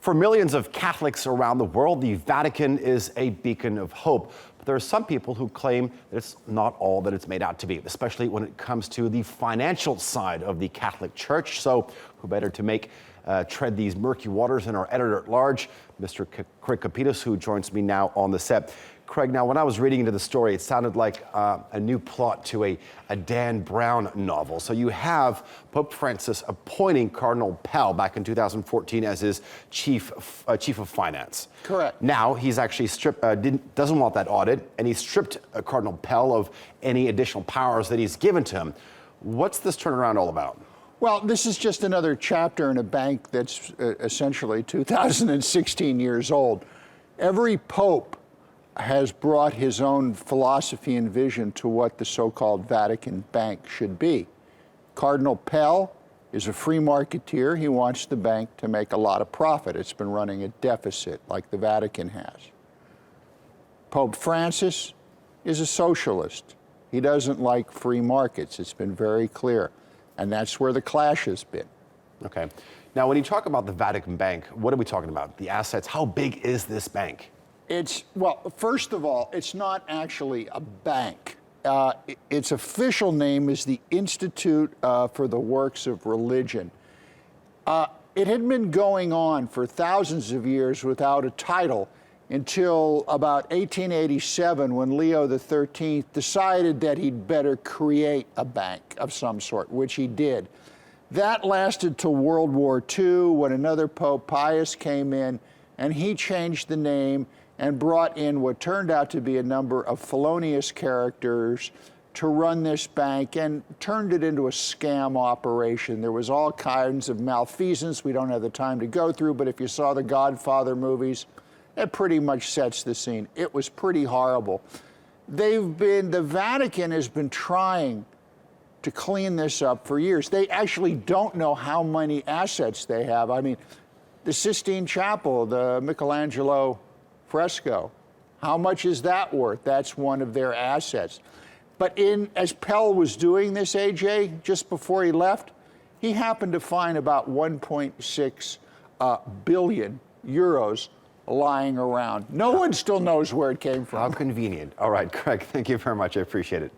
For millions of Catholics around the world, the Vatican is a beacon of hope. But there are some people who claim that it's not all that it's made out to be, especially when it comes to the financial side of the Catholic Church. So who better to tread these murky waters than our editor-at-large, Mr. Craig Copetas, who joins me now on the set. Craig, now when I was reading into the story, it sounded like a new plot to a Dan Brown novel. So you have Pope Francis appointing Cardinal Pell back in 2014 as his chief of finance. Correct. Now he's actually doesn't want that audit, and he's stripped Cardinal Pell of any additional powers that he's given to him. What's this turnaround all about? Well, this is just another chapter in a bank that's essentially 2016 years old. Every pope has brought his own philosophy and vision to what the so-called Vatican Bank should be. Cardinal Pell is a free marketeer. He wants the bank to make a lot of profit. It's been running a deficit like the Vatican has. Pope Francis is a socialist. He doesn't like free markets. It's been very clear. And that's where the clash has been. Okay. Now, when you talk about the Vatican Bank, what are we talking about? The assets, how big is this bank? Well, first of all, it's not actually a bank. Its official name is the Institute for the Works of Religion. It had been going on for thousands of years without a title until about 1887, when Leo XIII decided that he'd better create a bank of some sort, which he did. That lasted till World War II, when another Pope, Pius, came in, and he changed the name and brought in what turned out to be a number of felonious characters to run this bank and turned it into a scam operation. There was all kinds of malfeasance we don't have the time to go through, but if you saw the Godfather movies, it pretty much sets the scene. It was pretty horrible. The Vatican has been trying to clean this up for years. They actually don't know how many assets they have. I mean, the Sistine Chapel, the Michelangelo fresco, how much is that worth? That's one of their assets. But as Pell was doing this, AJ, just before he left, he happened to find about 1.6 billion euros lying around. No one still knows where it came from. How convenient. All right, Craig, thank you very much. I appreciate it.